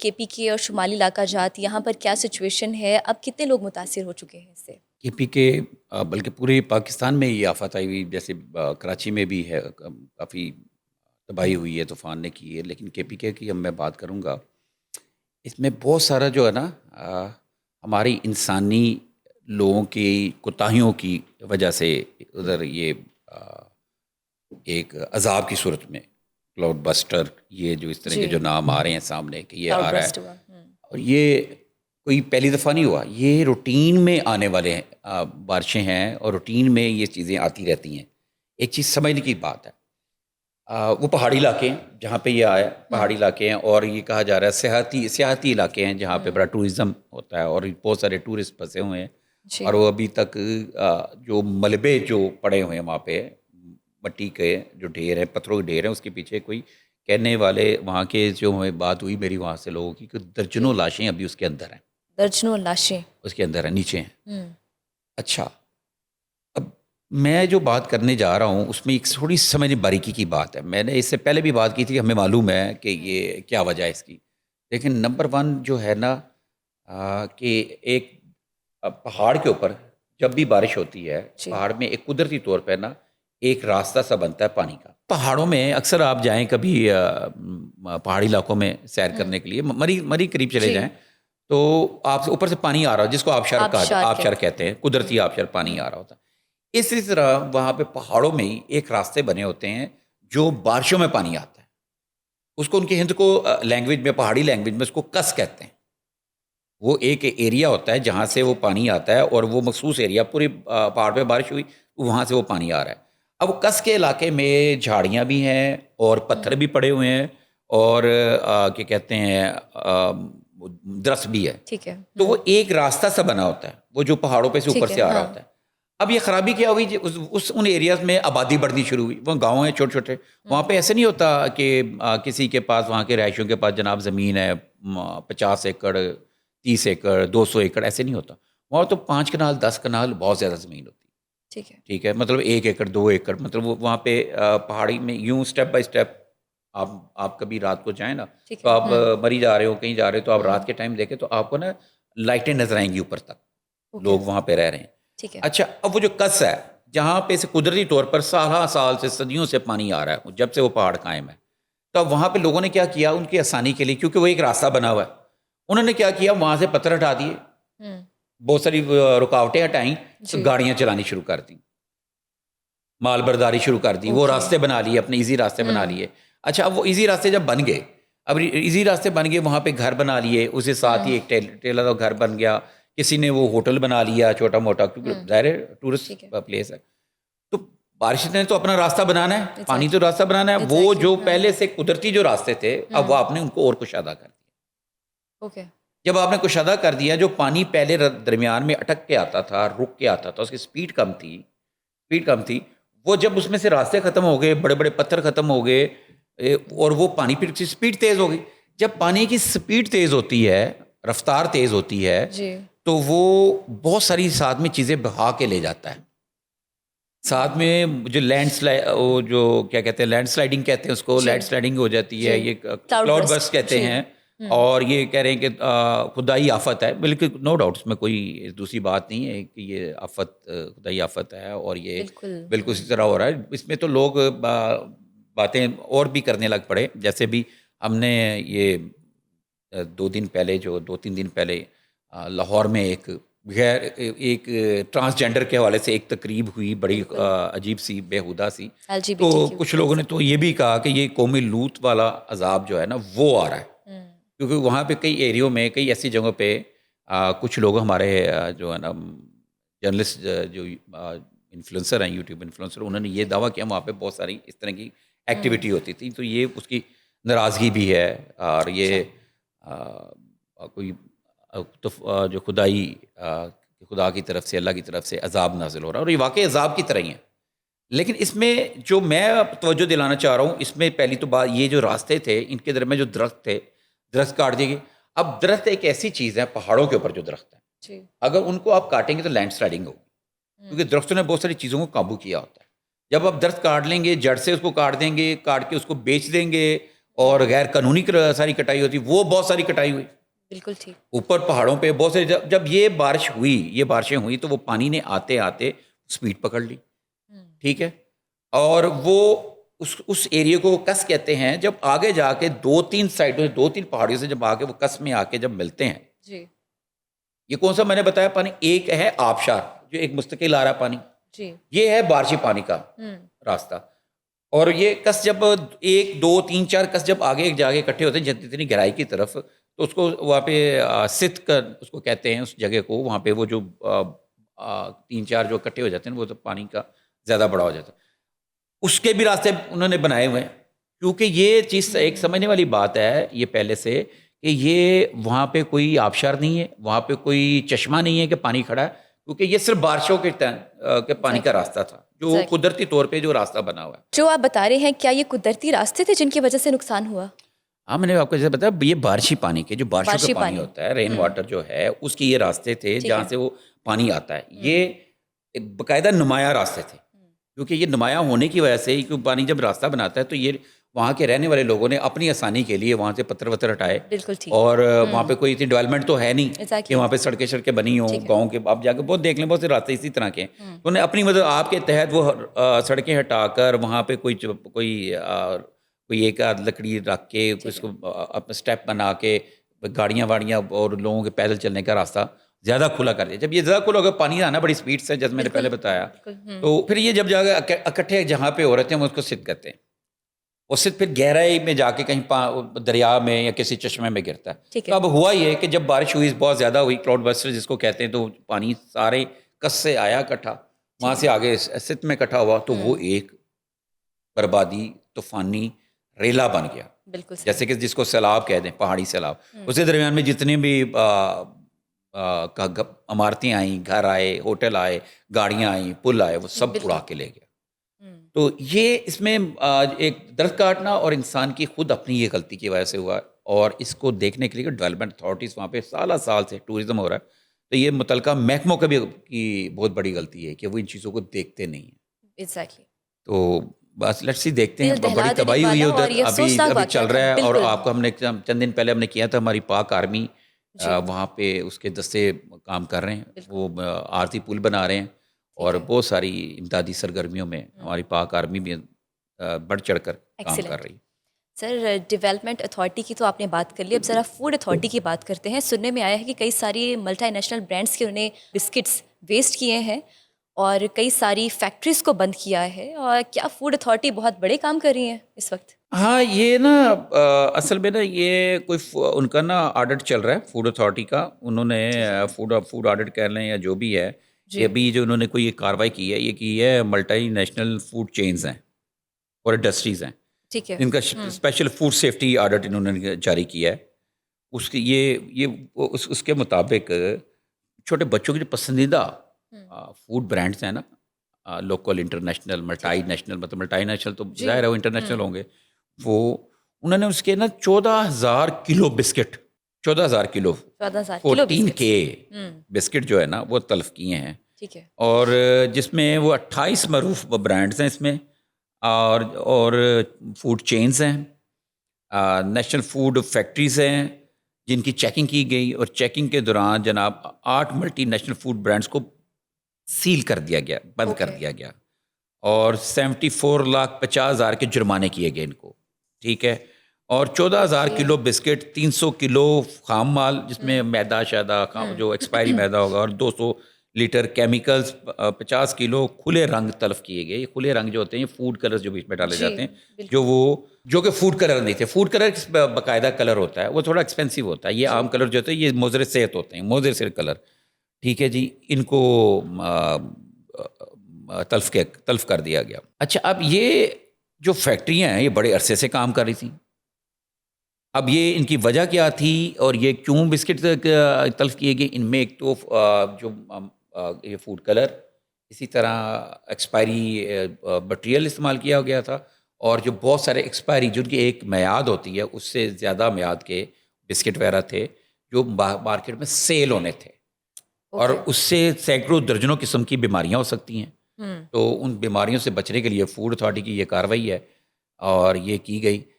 کے پی کے اور شمالی علاقہ جات یہاں پر کیا سچویشن ہے؟ اب کتنے لوگ متاثر ہو چکے ہیں اس سے؟ کے پی کے بلکہ پورے پاکستان میں یہ آفت آئی ہوئی، جیسے کراچی میں بھی ہے، کافی تباہی ہوئی ہے، طوفان نے کی ہے، لیکن کے پی کے کی اب میں بات کروں گا. اس میں بہت سارا جو ہے نا ہماری انسانی لوگوں کی کوتاہیوں کی وجہ سے ادھر یہ ایک عذاب کی صورت میں کلاؤڈ بسٹر، یہ جو اس طرح کے جو نام آ رہے ہیں سامنے کہ یہ آ رہا ہے، اور یہ کوئی پہلی دفعہ نہیں ہوا، یہ روٹین میں آنے والے ہیں بارشیں ہیں، اور روٹین میں یہ چیزیں آتی رہتی ہیں. ایک چیز سمجھنے کی بات ہے، وہ پہاڑی علاقے ہیں جہاں پہ یہ آیا، پہاڑی علاقے ہیں، اور یہ کہا جا رہا ہے سیاحتی علاقے ہیں جہاں پہ بڑا ٹورزم ہوتا ہے، اور بہت سارے ٹورسٹ پھنسے ہوئے ہیں. اور وہ ابھی تک جو ملبے جو پڑے ہوئے ہیں وہاں پہ، مٹی کے جو ڈھیر ہیں، پتھروں کے ڈھیر ہیں، اس کے پیچھے کوئی کہنے والے وہاں کے جو ہمیں بات ہوئی میری وہاں سے لوگوں کی، کہ درجنوں لاشیں ابھی اس کے اندر ہیں، درجنوں لاشیں اس کے اندر ہیں، نیچے ہیں. اچھا، اب میں جو بات کرنے جا رہا ہوں اس میں ایک تھوڑی سمجھ باریکی کی بات ہے. میں نے اس سے پہلے بھی بات کی تھی، ہمیں معلوم ہے کہ یہ کیا وجہ ہے اس کی، لیکن نمبر ون جو ہے نا کہ ایک پہاڑ کے اوپر جب بھی بارش ہوتی ہے، پہاڑ میں ایک قدرتی طور پہ نا ایک راستہ سا بنتا ہے پانی کا. پہاڑوں میں اکثر آپ جائیں کبھی پہاڑی علاقوں میں سیر کرنے کے لیے، مری قریب چلے جائیں تو آپ سے اوپر سے پانی آ رہا ہو، جس کو آبشار کہتے ہیں، قدرتی آبشار پانی آ رہا ہوتا ہے. اسی طرح وہاں پہ پہاڑوں میں ہی ایک راستے بنے ہوتے ہیں جو بارشوں میں پانی آتا ہے. اس کو ان کے ہند کو لینگویج میں، پہاڑی لینگویج میں اس کو کس کہتے ہیں. وہ ایک ایریا ہوتا ہے جہاں سے وہ پانی آتا ہے، اور وہ مخصوص ایریا، پوری پہاڑ پہ بارش ہوئی وہاں سے وہ پانی آ رہا ہے. اب کس کے علاقے میں جھاڑیاں بھی ہیں اور پتھر بھی پڑے ہوئے ہیں، اور کیا کہتے ہیں درخت بھی ہے. ٹھیک ہے. تو وہ ایک راستہ سا بنا ہوتا ہے، وہ جو پہاڑوں پہ سے اوپر سے آ رہا ہوتا ہے. اب یہ خرابی کیا ہوئی، ان ایریاز میں آبادی بڑھنی شروع ہوئی. وہ گاؤں ہیں چھوٹے چھوٹے، وہاں پہ ایسے نہیں ہوتا کہ کسی کے پاس، وہاں کے رہائشیوں کے پاس جناب زمین ہے 50 ایکڑ 30 ایکڑ 200 ایکڑ، ایسے نہیں ہوتا. وہاں تو 5 کنال 10 کنال بہت زیادہ زمین ہوتی ہے. ٹھیک ہے، مطلب 1 ایکڑ 2 ایکڑ، مطلب وہاں پہ پہاڑی میں یوں اسٹیپ بائی اسٹیپ. آپ کبھی رات کو جائیں نا تو آپ مری جا رہے ہو، کہیں جا رہے ہو تو آپ رات کے ٹائم دیکھیں تو آپ کو نا لائٹیں نظر آئیں گی اوپر تک، لوگ وہاں پہ رہ رہے ہیں. اچھا، اب وہ جو کس ہے جہاں پہ سے قدرتی طور پر سال سے صدیوں سے پانی آ رہا ہے جب سے وہ پہاڑ قائم ہے، تو اب وہاں پہ لوگوں نے کیا کیا ان کی آسانی کے لیے، کیونکہ وہ ایک راستہ بنا ہوا ہے، انہوں نے کیا کیا وہاں سے پتھر ہٹا دیے، بہت ساری رکاوٹیں ہٹائیں، تو گاڑیاں چلانی شروع کر دیں، مال برداری شروع کر دی، وہ راستے بنا لیے، اپنے ایزی راستے بنا لیے. اچھا، اب وہ ایزی راستے جب بن گئے، اب ایزی راستے بن گئے، وہاں پہ گھر بنا لیے، اسے ساتھ ہی ایک ٹیلر کا گھر بن گیا، کسی نے وہ ہوٹل بنا لیا چھوٹا موٹا، کیونکہ ظاہر ہے ٹورسٹ پلیس ہے. تو بارش نے تو اپنا راستہ بنانا ہے، پانی تو راستہ بنانا ہے. وہ جو پہلے سے قدرتی جو راستے تھے، اب وہ آپ نے ان کو اور کشادہ کر دیا. جب آپ نے کشادہ کر دیا، جو پانی پہلے درمیان میں اٹک کے آتا تھا، رک کے آتا تھا، اس کی سپیڈ کم تھی، وہ جب اس میں سے راستے ختم ہو گئے، بڑے بڑے پتھر ختم ہو گئے، اور وہ پانی پھر سپیڈ تیز ہو گئی. جب پانی کی سپیڈ تیز ہوتی ہے، رفتار تیز ہوتی ہے، تو وہ بہت ساری ساتھ میں چیزیں بہا کے لے جاتا ہے. ساتھ میں جو جو کیا کہتے ہیں لینڈ سلائڈنگ کہتے ہیں اس کو، لینڈ سلائڈنگ ہو جاتی ہے، یہ کلاؤڈ برسٹ کہتے ہیں. اور یہ کہہ رہے ہیں کہ خدائی آفت ہے، بالکل نو ڈاؤٹ، اس میں کوئی دوسری بات نہیں ہے کہ یہ آفت خدائی آفت ہے، اور یہ بالکل اسی طرح ہو رہا ہے. اس میں تو لوگ باتیں اور بھی کرنے لگ پڑے. جیسے بھی ہم نے یہ 2-3 دن پہلے لاہور میں ایک ٹرانسجینڈر کے حوالے سے ایک تقریب ہوئی، بڑی عجیب سی، بیہودہ سی. تو کچھ لوگوں نے تو یہ بھی کہا کہ یہ قومی لوٹ والا عذاب جو ہے نا وہ آ رہا ہے، کیونکہ وہاں پہ کئی ایریوں میں، کئی ایسی جگہوں پہ کچھ لوگ ہمارے جو ہے نا جرنلسٹ، جو انفلوئنسر ہیں، یوٹیوب انفلوئنسر، انہوں نے یہ دعویٰ کیا وہاں پہ بہت ساری اس طرح کی ایکٹیویٹی ہوتی تھی. تو یہ اس کی ناراضگی بھی ہے، اور یہ کوئی جو خدا کی طرف سے، اللہ کی طرف سے عذاب نازل ہو رہا ہے، اور یہ واقعی عذاب کی طرح ہی ہے. لیکن اس میں جو میں توجہ دلانا چاہ رہا ہوں، اس میں پہلی تو بات یہ جو راستے تھے ان کے درمیان جو درخت تھے، درخت کاٹ دیے گئے. اب درخت ایک ایسی چیز ہے، پہاڑوں کے اوپر جو درخت ہے، اگر ان کو آپ کاٹیں گے تو لینڈ سلائڈنگ ہوگی، کیونکہ درختوں نے بہت ساری چیزوں کو قابو کیا ہوتا ہے. جب آپ درخت کاٹ لیں گے، جڑ سے اس کو کاٹ دیں گے، کاٹ کے اس کو بیچ دیں گے، اور غیر قانونی ساری کٹائی ہوتی, وہ بہت ساری کٹائی ہوئی. بالکل ٹھیک. اوپر پہاڑوں پہ بہت سے جب یہ بارشیں ہوئی تو وہ پانی نے آتے آتے سپیڈ پکڑ لی. ٹھیک ہے, اور وہ اس ایریا کو کس کہتے ہیں. جب آگے جا کے 2-3 سائڈوں سے 2-3 پہاڑیوں سے جب آگے وہ کس میں آ کے جب ملتے ہیں, جی یہ کون سا میں نے بتایا پانی, ایک ہے آبشار جو ایک مستقل آ رہا پانی, جی یہ ہے بارشی پانی کا راستہ. اور یہ کس جب 1 2 3 4 کس جب آگے جا کے اکٹھے ہوتے ہیں جتنی گہرائی کی طرف, تو اس کو وہاں پہ ست کا اس کو کہتے ہیں, اس جگہ کو, وہاں پہ وہ جو 3-4 جو اکٹھے ہو جاتے ہیں وہ تو پانی کا زیادہ بڑا ہو جاتا ہے. اس کے بھی راستے انہوں نے بنائے ہوئے ہیں, کیونکہ یہ چیز ایک سمجھنے والی بات ہے یہ پہلے سے, کہ یہ وہاں پہ کوئی آبشار نہیں ہے, وہاں پہ کوئی چشمہ نہیں ہے کہ پانی کھڑا ہے, کیونکہ یہ صرف بارشوں کے پانی کا راستہ تھا جو قدرتی طور پہ جو راستہ بنا ہوا ہے. جو آپ بتا رہے ہیں, کیا یہ قدرتی راستے تھے جن کی وجہ سے نقصان ہوا؟ ہاں, میں نے آپ کو جیسے بتایا, یہ بارشی پانی کے جو بارشوں کا پانی ہوتا ہے, رین واٹر جو ہے, اس کی یہ راستے تھے جہاں سے وہ پانی آتا ہے. یہ باقاعدہ نمایاں راستے تھے, کیونکہ یہ نمایاں ہونے کی وجہ سے, کیونکہ پانی جب راستہ بناتا ہے تو یہ وہاں کے رہنے والے لوگوں نے اپنی آسانی کے لیے وہاں سے پتھر وتھر ہٹائے. اور وہاں پہ کوئی اتنی ڈیولپمنٹ تو ہے نہیں کہ وہاں پہ سڑکیں بنی ہوں گاؤں کے. آپ جا کے بہت دیکھ لیں, بہت سے راستے اسی طرح کے ہیں. انہوں نے اپنی مدد آپ کے تحت وہ سڑکیں ہٹا کر وہاں پہ کوئی ایک آدھ لکڑی رکھ کے اس کو اپنا اسٹیپ بنا کے گاڑیاں واڑیاں اور لوگوں کے پیدل چلنے کا راستہ زیادہ کھلا کر دیا. جب یہ زیادہ کھلا ہو گیا, پانی آنا بڑی سپیڈ سے, جیسے میں نے پہلے بتایا, تو پھر یہ جب جا کے اکٹھے جہاں پہ ہو رہے تھے ہم اس کو ست کہتے ہیں. وہ ست پھر گہرائی میں جا کے کہیں دریا میں یا کسی چشمے میں گرتا ہے. تو اب ہوا یہ کہ جب بارش ہوئی, بہت زیادہ ہوئی, کلاؤڈ بسٹر جس کو کہتے ہیں, تو پانی سارے کس سے آیا اکٹھا, وہاں سے آگے ست میں اکٹھا ہوا, تو وہ ایک بربادی طوفانی ریلا بن گیا. جیسے کہ جس کو سیلاب کہتے ہیں, پہاڑی سیلاب. اس کے درمیان میں جتنے بھی عمارتیں آئیں, گھر آئے, ہوٹل آئے, گاڑیاں آئیں, پل آئے, وہ سب اڑا کے لے گیا. تو یہ اس میں ایک درخت کاٹنا اور انسان کی خود اپنی یہ غلطی کی وجہ سے ہوا. اور اس کو دیکھنے کے لیے ڈیولپمنٹ اتھارٹیز وہاں پہ سال سے ٹورزم ہو رہا ہے, تو یہ متعلقہ محکموں کا بھی کی بہت بڑی غلطی ہے کہ وہ ان چیزوں کو دیکھتے نہیں ہیں. تو بس لیٹس سی, دیکھتے ہیں. بڑی تباہی ہوئی ہے ادھر, ابھی چل رہا ہے. اور آپ کو ہم نے چند دن پہلے ہم نے کیا تھا, ہماری پاک آرمی وہاں پہ اس کے دستے کام کر رہے ہیں, وہ عارضی پل بنا رہے ہیں, اور بہت ساری امدادی سرگرمیوں میں ہماری پاک آرمی بھی بڑھ چڑھ کر کام کر رہی ہے. سر, ڈیولپمنٹ اتھارٹی کی تو آپ نے بات کر لی, اب ذرا فوڈ اتھارٹی کی بات کرتے ہیں. سننے میں آیا ہے کہ کئی ساری ملٹی نیشنل برانڈس کے انہوں نے بسکٹس ویسٹ کیے ہیں اور کئی ساری فیکٹریز کو بند کیا ہے, اور کیا فوڈ اتھارٹی بہت بڑے کام کر رہی ہیں اس وقت؟ ہاں, یہ نا اصل میں نا یہ کوئی ان کا نا آڈٹ چل رہا ہے فوڈ اتھارٹی کا. انہوں نے فوڈ آڈٹ کہہ لیں یا جو بھی ہے, یہ ابھی جو انہوں نے کوئی کارروائی کی ہے, یہ کی ہے ملٹی نیشنل فوڈ چینز ہیں اور انڈسٹریز ہیں, جن کا اسپیشل فوڈ سیفٹی آڈٹ انہوں نے جاری کیا ہے. اس کے مطابق چھوٹے بچوں کے جو پسندیدہ فوڈ برانڈس ہیں نا, لوکل, انٹرنیشنل, ملٹی نیشنل, مطلب ملٹی نیشنل تو ظاہر ہے وہ انٹرنیشنل ہوں گے, وہ انہوں نے اس کے نا 14,000 کلو بسکٹ, 14,000 کلو 14K بسکٹ جو ہے نا وہ تلف کیے ہیں. اور جس میں وہ 28 معروف برانڈز ہیں اس میں, اور فوڈ چینز ہیں, نیشنل فوڈ فیکٹریز ہیں جن کی چیکنگ کی گئی. اور چیکنگ کے دوران جناب 8 ملٹی نیشنل فوڈ برانڈز کو سیل کر دیا گیا, بند کر دیا گیا, اور 74,50,000 کے جرمانے کیے گئے ان کو. ٹھیک ہے, اور 14,000 کلو بسکٹ, 300 کلو خام مال جس میں میدا شیدا جو ایکسپائری میدا ہوگا, اور 200 لیٹر کیمیکلز, 50 کلو کھلے رنگ تلف کیے گئے. یہ کھلے رنگ جو ہوتے ہیں, فوڈ کلرز جو بیچ میں ڈالے جاتے ہیں, جو کہ فوڈ کلر نہیں تھے. فوڈ کلر باقاعدہ کلر ہوتا ہے, وہ تھوڑا ایکسپینسو ہوتا ہے. یہ عام کلر جو ہوتے ہیں یہ مضر صحت ہوتے ہیں, مضر صحت کلر. ٹھیک ہے جی, ان کو تلف کر دیا گیا. اچھا, اب یہ جو فیکٹریاں ہیں یہ بڑے عرصے سے کام کر رہی تھیں. اب یہ ان کی وجہ کیا تھی اور یہ کیوں بسکٹ تلف کیے گئے؟ ان میں ایک تو جو یہ فوڈ کلر, اسی طرح ایکسپائری مٹیریل استعمال کیا گیا تھا, اور جو بہت سارے ایکسپائری جن کی ایک میعاد ہوتی ہے اس سے زیادہ میعاد کے بسکٹ وغیرہ تھے جو مارکیٹ میں سیل ہونے تھے, اور اس سے سینکڑوں درجنوں قسم کی بیماریاں ہو سکتی ہیں. تو ان بیماریوں سے بچنے کے لیے فوڈ اتھارٹی کی یہ کارروائی ہے اور یہ کی گئی.